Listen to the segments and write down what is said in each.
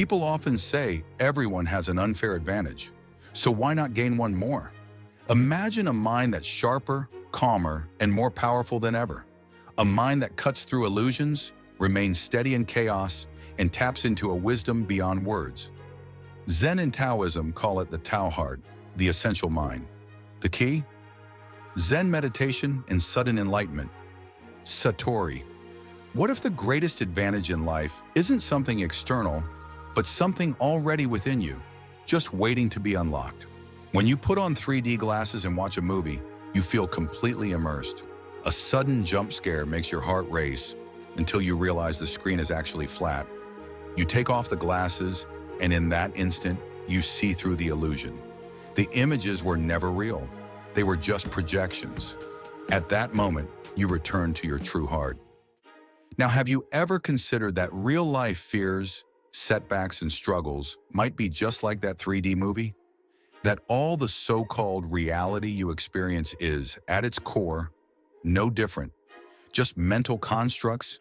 People often say everyone has an unfair advantage, so why not gain one more? Imagine a mind that's sharper, calmer, and more powerful than ever. A mind that cuts through illusions, remains steady in chaos, and taps into a wisdom beyond words. Zen and Taoism call it the Tao Heart, the essential mind. The key? Zen meditation and sudden enlightenment. Satori. What if the greatest advantage in life isn't something external, but something already within you, just waiting to be unlocked? When you put on 3D glasses and watch a movie, you feel completely immersed. A sudden jump scare makes your heart race until you realize the screen is actually flat. You take off the glasses, and in that instant, you see through the illusion. The images were never real. They were just projections. At that moment, you return to your true heart. Now, have you ever considered that real-life fears, setbacks, and struggles might be just like that 3D movie? That all the so-called reality you experience is, at its core, no different, just mental constructs?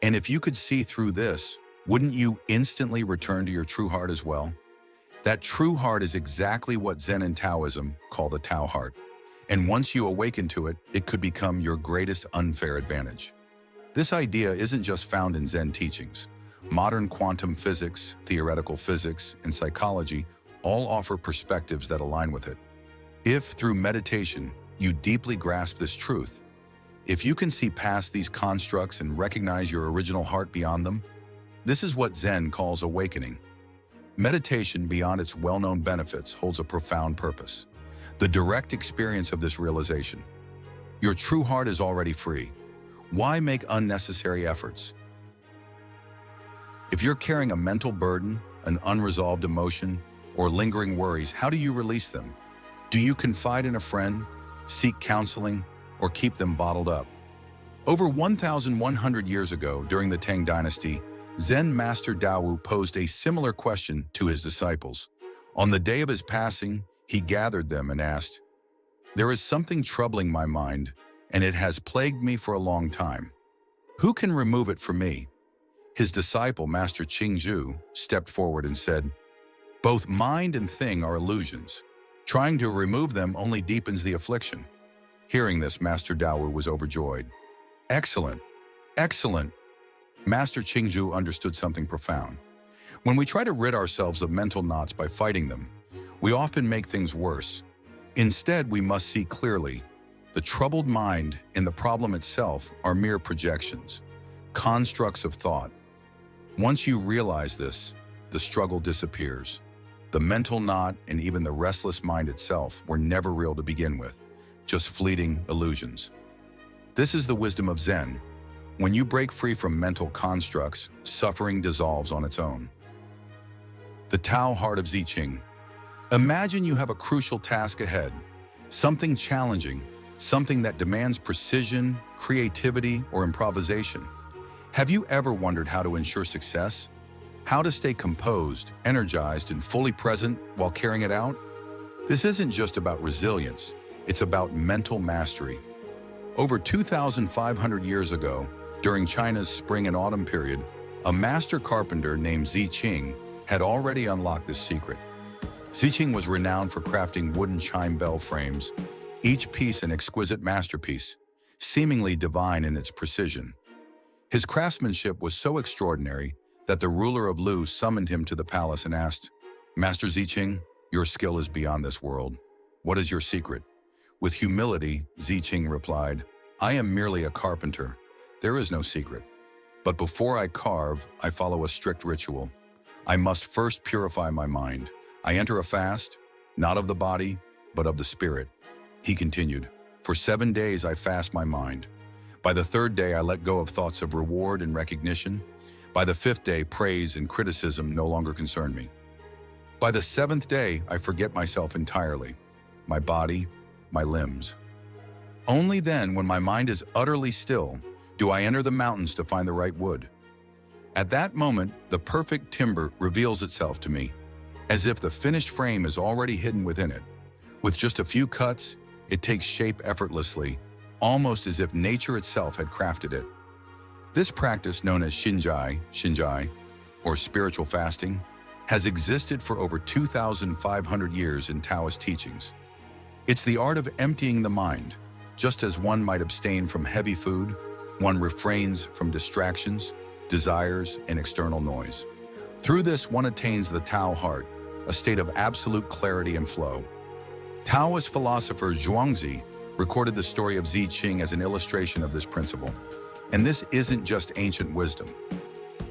And if you could see through this, wouldn't you instantly return to your true heart as well? That true heart is exactly what Zen and Taoism call the Tao Heart. And once you awaken to it, it could become your greatest unfair advantage. This idea isn't just found in Zen teachings. Modern quantum physics, theoretical physics, and psychology all offer perspectives that align with it. If, through meditation, you deeply grasp this truth, if you can see past these constructs and recognize your original heart beyond them, this is what Zen calls awakening. Meditation, beyond its well-known benefits, holds a profound purpose. The direct experience of this realization. Your true heart is already free. Why make unnecessary efforts? If you're carrying a mental burden, an unresolved emotion, or lingering worries, how do you release them? Do you confide in a friend, seek counseling, or keep them bottled up? Over 1,100 years ago, during the Tang Dynasty, Zen Master Qingzhu posed a similar question to his disciples. On the day of his passing, he gathered them and asked, "There is something troubling my mind, and it has plagued me for a long time. Who can remove it for me?" His disciple, Master Qingzhu, stepped forward and said, "Both mind and thing are illusions. Trying to remove them only deepens the affliction." Hearing this, Master Qingzhu was overjoyed. "Excellent, excellent." Master Qingzhu understood something profound. When we try to rid ourselves of mental knots by fighting them, we often make things worse. Instead, we must see clearly. The troubled mind and the problem itself are mere projections, constructs of thought. Once you realize this, the struggle disappears. The mental knot and even the restless mind itself were never real to begin with, just fleeting illusions. This is the wisdom of Zen. When you break free from mental constructs, suffering dissolves on its own. The Tao Heart of Zi Qing. Imagine you have a crucial task ahead, something challenging, something that demands precision, creativity, or improvisation. Have you ever wondered how to ensure success? How to stay composed, energized, and fully present while carrying it out? This isn't just about resilience, it's about mental mastery. Over 2,500 years ago, during China's spring and autumn period, a master carpenter named Zi Qing had already unlocked this secret. Zi Qing was renowned for crafting wooden chime bell frames, each piece an exquisite masterpiece, seemingly divine in its precision. His craftsmanship was so extraordinary that the ruler of Lu summoned him to the palace and asked, "Master Zi Qing, your skill is beyond this world. What is your secret?" With humility, Zi Qing replied, "I am merely a carpenter. There is no secret. But before I carve, I follow a strict ritual. I must first purify my mind. I enter a fast, not of the body, but of the spirit." He continued, "For 7 days I fast my mind. By the 3rd day I let go of thoughts of reward and recognition. By the 5th day, praise and criticism no longer concern me. By the 7th day, I forget myself entirely, my body, my limbs. Only then, when my mind is utterly still, do I enter the mountains to find the right wood. At that moment, the perfect timber reveals itself to me, as if the finished frame is already hidden within it. With just a few cuts, it takes shape effortlessly, almost as if nature itself had crafted it. This practice, known as Shinjai, or spiritual fasting, has existed for over 2,500 years in Taoist teachings. It's the art of emptying the mind. Just as one might abstain from heavy food, one refrains from distractions, desires, and external noise. Through this, one attains the Tao Heart, a state of absolute clarity and flow. Taoist philosopher Zhuangzi recorded the story of Zi Qing as an illustration of this principle. And this isn't just ancient wisdom.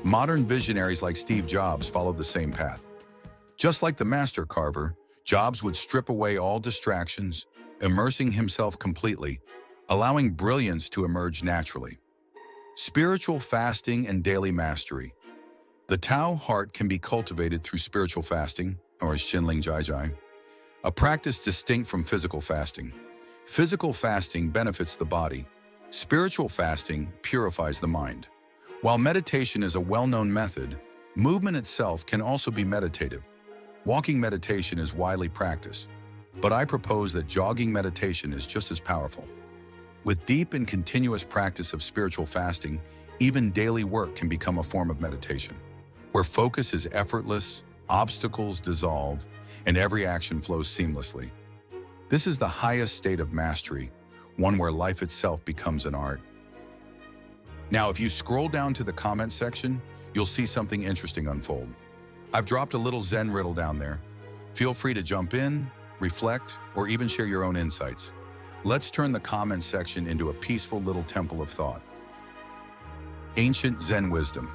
Modern visionaries like Steve Jobs followed the same path. Just like the master carver, Jobs would strip away all distractions, immersing himself completely, allowing brilliance to emerge naturally. Spiritual fasting and daily mastery. The Tao Heart can be cultivated through spiritual fasting, or Xinling Jai Jai, a practice distinct from physical fasting. Physical fasting benefits the body. Spiritual fasting purifies the mind. While meditation is a well-known method, movement itself can also be meditative. Walking meditation is widely practiced, but I propose that jogging meditation is just as powerful. With deep and continuous practice of spiritual fasting, even daily work can become a form of meditation, where focus is effortless, obstacles dissolve, and every action flows seamlessly. This is the highest state of mastery, one where life itself becomes an art. Now, if you scroll down to the comment section, you'll see something interesting unfold. I've dropped a little Zen riddle down there. Feel free to jump in, reflect, or even share your own insights. Let's turn the comment section into a peaceful little temple of thought. Ancient Zen wisdom.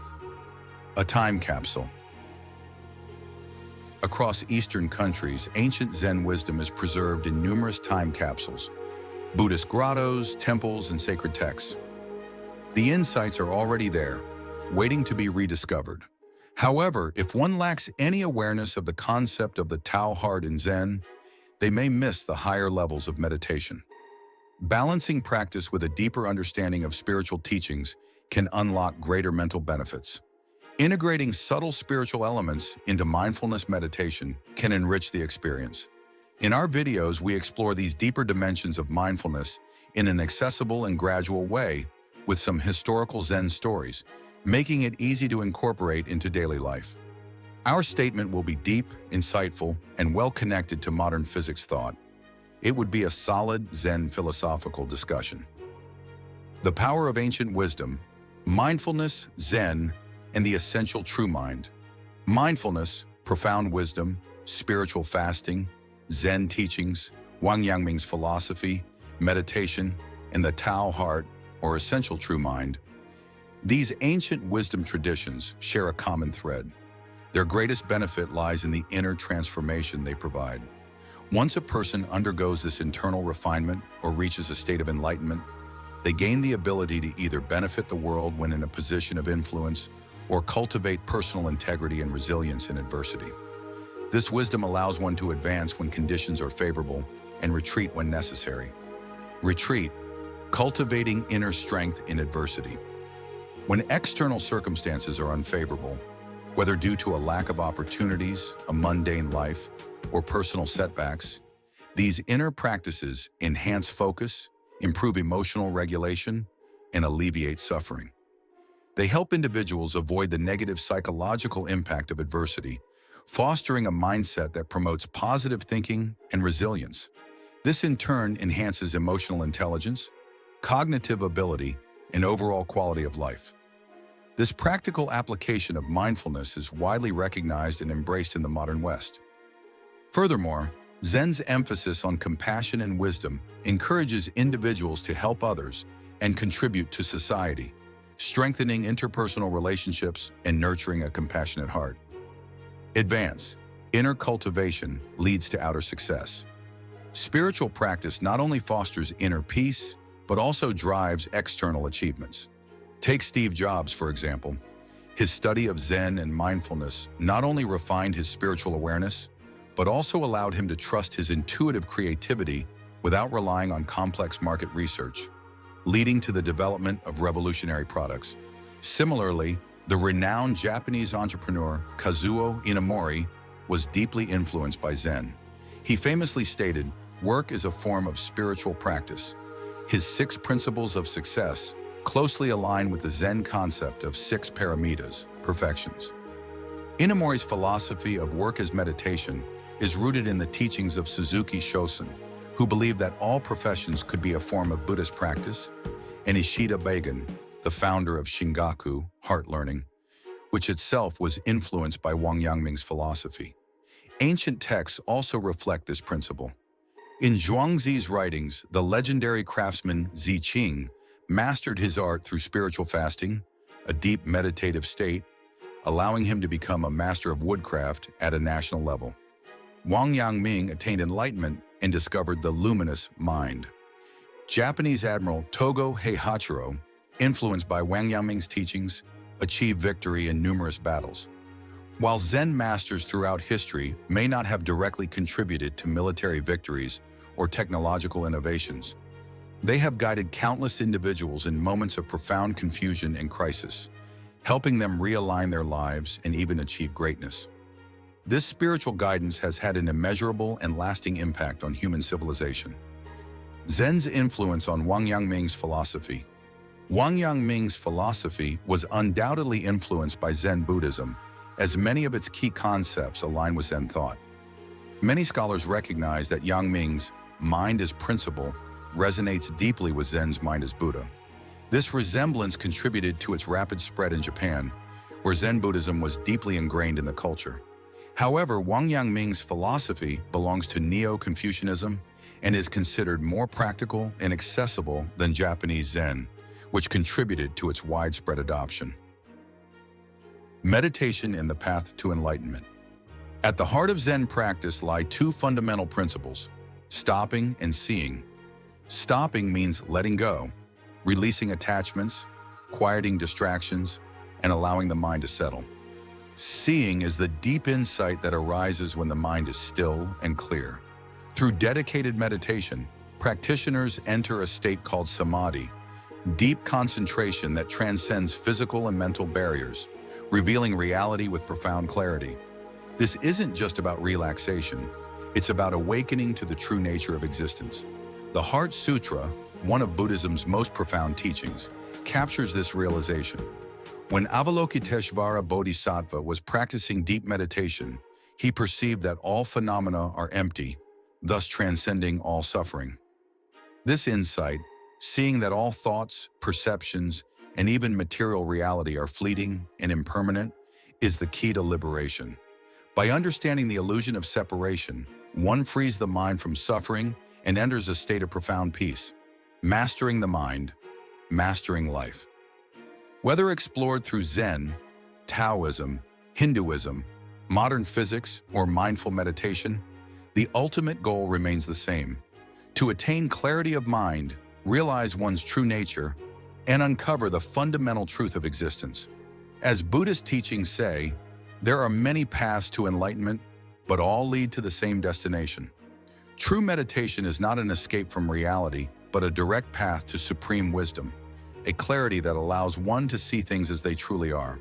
A time capsule. Across Eastern countries, ancient Zen wisdom is preserved in numerous time capsules, Buddhist grottos, temples, and sacred texts. The insights are already there, waiting to be rediscovered. However, if one lacks any awareness of the concept of the Tao Heart in Zen, they may miss the higher levels of meditation. Balancing practice with a deeper understanding of spiritual teachings can unlock greater mental benefits. Integrating subtle spiritual elements into mindfulness meditation can enrich the experience. In our videos, we explore these deeper dimensions of mindfulness in an accessible and gradual way with some historical Zen stories, making it easy to incorporate into daily life. Our statement will be deep, insightful, and well-connected to modern physics thought. It would be a solid Zen philosophical discussion. The power of ancient wisdom, mindfulness, Zen, and the essential true mind. Mindfulness, profound wisdom, spiritual fasting, Zen teachings, Wang Yangming's philosophy, meditation, and the Tao Heart, or essential true mind. These ancient wisdom traditions share a common thread. Their greatest benefit lies in the inner transformation they provide. Once a person undergoes this internal refinement or reaches a state of enlightenment, they gain the ability to either benefit the world when in a position of influence or cultivate personal integrity and resilience in adversity. This wisdom allows one to advance when conditions are favorable and retreat when necessary. Retreat, cultivating inner strength in adversity. When external circumstances are unfavorable, whether due to a lack of opportunities, a mundane life, or personal setbacks, these inner practices enhance focus, improve emotional regulation, and alleviate suffering. They help individuals avoid the negative psychological impact of adversity, fostering a mindset that promotes positive thinking and resilience. This in turn enhances emotional intelligence, cognitive ability, and overall quality of life. This practical application of mindfulness is widely recognized and embraced in the modern West. Furthermore, Zen's emphasis on compassion and wisdom encourages individuals to help others and contribute to society, strengthening interpersonal relationships and nurturing a compassionate heart. Advance. Inner cultivation leads to outer success. Spiritual practice not only fosters inner peace, but also drives external achievements. Take Steve Jobs, for example. His study of Zen and mindfulness not only refined his spiritual awareness, but also allowed him to trust his intuitive creativity without relying on complex market research, leading to the development of revolutionary products. Similarly, the renowned Japanese entrepreneur Kazuo Inamori was deeply influenced by Zen. He famously stated, "Work is a form of spiritual practice." His 6 principles of success closely align with the Zen concept of 6 paramitas, perfections. Inamori's philosophy of work as meditation is rooted in the teachings of Suzuki Shosen, who believed that all professions could be a form of Buddhist practice, and Ishida Bagan, the founder of Shingaku, heart learning, which itself was influenced by Wang Yangming's philosophy. Ancient texts also reflect this principle. In Zhuangzi's writings, the legendary craftsman Zi Qing mastered his art through spiritual fasting, a deep meditative state, allowing him to become a master of woodcraft at a national level. Wang Yangming attained enlightenment and discovered the luminous mind. Japanese Admiral Togo Heihachiro, influenced by Wang Yangming's teachings, achieved victory in numerous battles. While Zen masters throughout history may not have directly contributed to military victories or technological innovations, they have guided countless individuals in moments of profound confusion and crisis, helping them realign their lives and even achieve greatness. This spiritual guidance has had an immeasurable and lasting impact on human civilization. Zen's influence on Wang Yangming's philosophy. Wang Yangming's philosophy was undoubtedly influenced by Zen Buddhism, as many of its key concepts align with Zen thought. Many scholars recognize that Yangming's mind as principle resonates deeply with Zen's mind as Buddha. This resemblance contributed to its rapid spread in Japan, where Zen Buddhism was deeply ingrained in the culture. However, Wang Yangming's philosophy belongs to Neo-Confucianism and is considered more practical and accessible than Japanese Zen, which contributed to its widespread adoption. Meditation and the path to enlightenment. At the heart of Zen practice lie two fundamental principles: stopping and seeing. Stopping means letting go, releasing attachments, quieting distractions, and allowing the mind to settle. Seeing is the deep insight that arises when the mind is still and clear. Through dedicated meditation, practitioners enter a state called samadhi, deep concentration that transcends physical and mental barriers, revealing reality with profound clarity. This isn't just about relaxation, it's about awakening to the true nature of existence. The Heart Sutra, one of Buddhism's most profound teachings, captures this realization. When Avalokiteshvara Bodhisattva was practicing deep meditation, he perceived that all phenomena are empty, thus transcending all suffering. This insight, seeing that all thoughts, perceptions, and even material reality are fleeting and impermanent, is the key to liberation. By understanding the illusion of separation, one frees the mind from suffering and enters a state of profound peace. Mastering the mind, mastering life. Whether explored through Zen, Taoism, Hinduism, modern physics, or mindful meditation, the ultimate goal remains the same: to attain clarity of mind, realize one's true nature, and uncover the fundamental truth of existence. As Buddhist teachings say, there are many paths to enlightenment, but all lead to the same destination. True meditation is not an escape from reality, but a direct path to supreme wisdom, a clarity that allows one to see things as they truly are.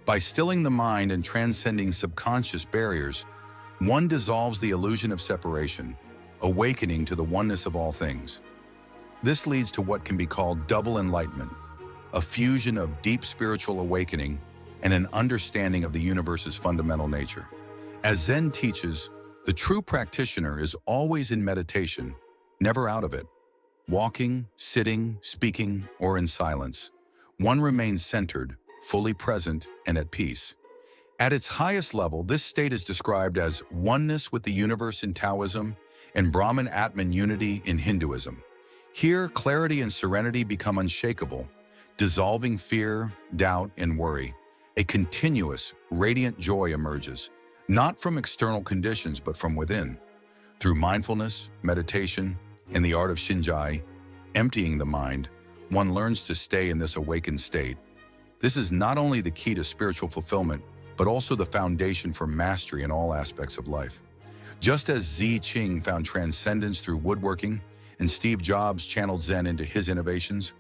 By stilling the mind and transcending subconscious barriers, one dissolves the illusion of separation, awakening to the oneness of all things. This leads to what can be called double enlightenment, a fusion of deep spiritual awakening and an understanding of the universe's fundamental nature. As Zen teaches, the true practitioner is always in meditation, never out of it. Walking, sitting, speaking, or in silence, one remains centered, fully present, and at peace. At its highest level, this state is described as oneness with the universe in Taoism and Brahman-Atman unity in Hinduism. Here, clarity and serenity become unshakable, dissolving fear, doubt, and worry. A continuous, radiant joy emerges, not from external conditions but from within. Through mindfulness, meditation, and the art of Shinjai, emptying the mind, one learns to stay in this awakened state. This is not only the key to spiritual fulfillment, but also the foundation for mastery in all aspects of life. Just as Zi Qing found transcendence through woodworking and Steve Jobs channeled Zen into his innovations,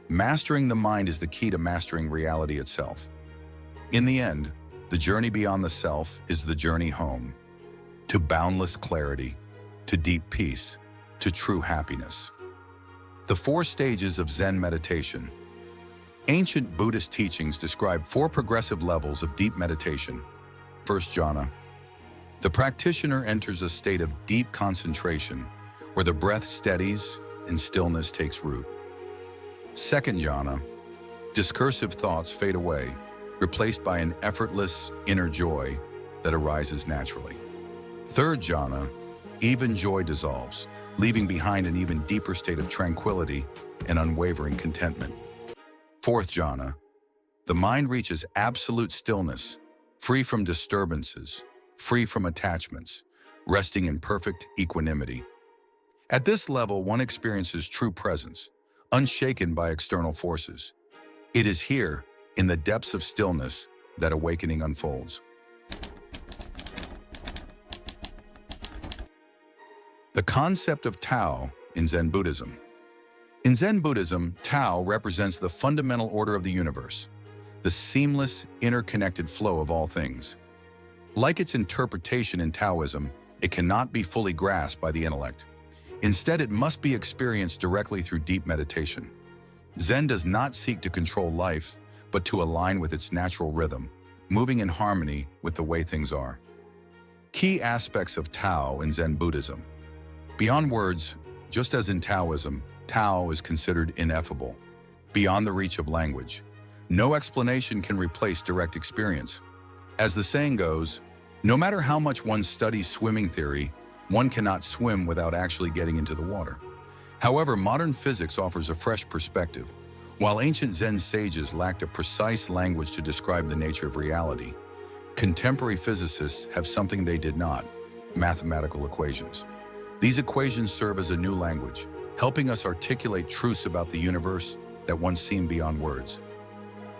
mastering the mind is the key to mastering reality itself. In the end, the journey beyond the self is the journey home, to boundless clarity, to deep peace, to true happiness. The 4 stages of Zen meditation. Ancient Buddhist teachings describe 4 progressive levels of deep meditation. First jhana. The practitioner enters a state of deep concentration where the breath steadies and stillness takes root. Second jhana. Discursive thoughts fade away, replaced by an effortless inner joy that arises naturally. Third jhana. Even joy dissolves, leaving behind an even deeper state of tranquility and unwavering contentment. Fourth jhana. The mind reaches absolute stillness, free from disturbances, free from attachments, resting in perfect equanimity. At this level, one experiences true presence, unshaken by external forces. It is here, in the depths of stillness, that awakening unfolds. The concept of Tao in Zen Buddhism. In Zen Buddhism, Tao represents the fundamental order of the universe, the seamless, interconnected flow of all things. Like its interpretation in Taoism, it cannot be fully grasped by the intellect. Instead, it must be experienced directly through deep meditation. Zen does not seek to control life, but to align with its natural rhythm, moving in harmony with the way things are. Key aspects of Tao in Zen Buddhism. Beyond words, just as in Taoism, Tao is considered ineffable, beyond the reach of language. No explanation can replace direct experience. As the saying goes, no matter how much one studies swimming theory, one cannot swim without actually getting into the water. However, modern physics offers a fresh perspective. While ancient Zen sages lacked a precise language to describe the nature of reality, contemporary physicists have something they did not: mathematical equations. These equations serve as a new language, helping us articulate truths about the universe that once seemed beyond words.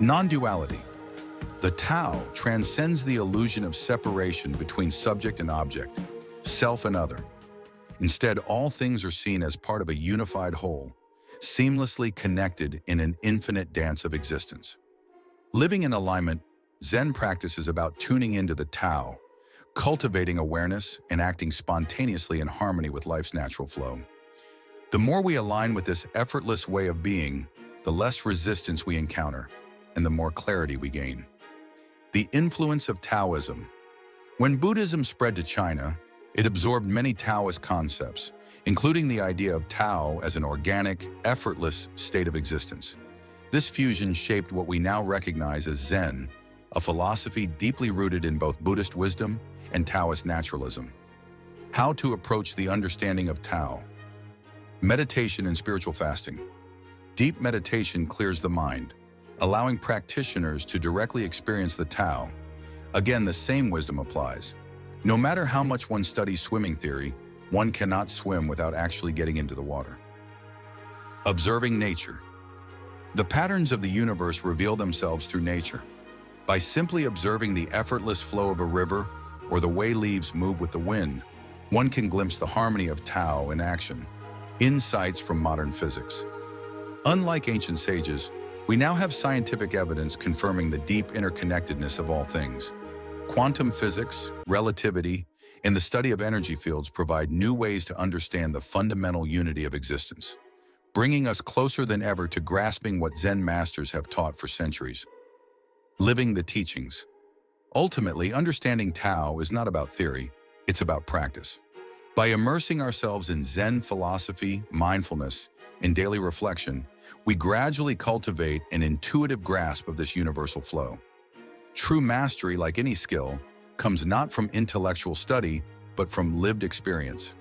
Non-duality. The Tao transcends the illusion of separation between subject and object, self and other. Instead, all things are seen as part of a unified whole, seamlessly connected in an infinite dance of existence. Living in alignment, Zen practice is about tuning into the Tao, cultivating awareness and acting spontaneously in harmony with life's natural flow. The more we align with this effortless way of being, the less resistance we encounter, and the more clarity we gain. The influence of Taoism. When Buddhism spread to China, it absorbed many Taoist concepts, including the idea of Tao as an organic, effortless state of existence. This fusion shaped what we now recognize as Zen, a philosophy deeply rooted in both Buddhist wisdom and Taoist naturalism. How to approach the understanding of Tao. Meditation and spiritual fasting. Deep meditation clears the mind, allowing practitioners to directly experience the Tao. Again, the same wisdom applies. No matter how much one studies swimming theory, one cannot swim without actually getting into the water. Observing nature. The patterns of the universe reveal themselves through nature. By simply observing the effortless flow of a river or the way leaves move with the wind, one can glimpse the harmony of Tao in action. Insights from modern physics. Unlike ancient sages, we now have scientific evidence confirming the deep interconnectedness of all things. Quantum physics, relativity, and the study of energy fields provide new ways to understand the fundamental unity of existence, bringing us closer than ever to grasping what Zen masters have taught for centuries. Living the teachings. Ultimately, understanding Tao is not about theory, it's about practice. By immersing ourselves in Zen philosophy, mindfulness, and daily reflection, we gradually cultivate an intuitive grasp of this universal flow. True mastery, like any skill, comes not from intellectual study, but from lived experience.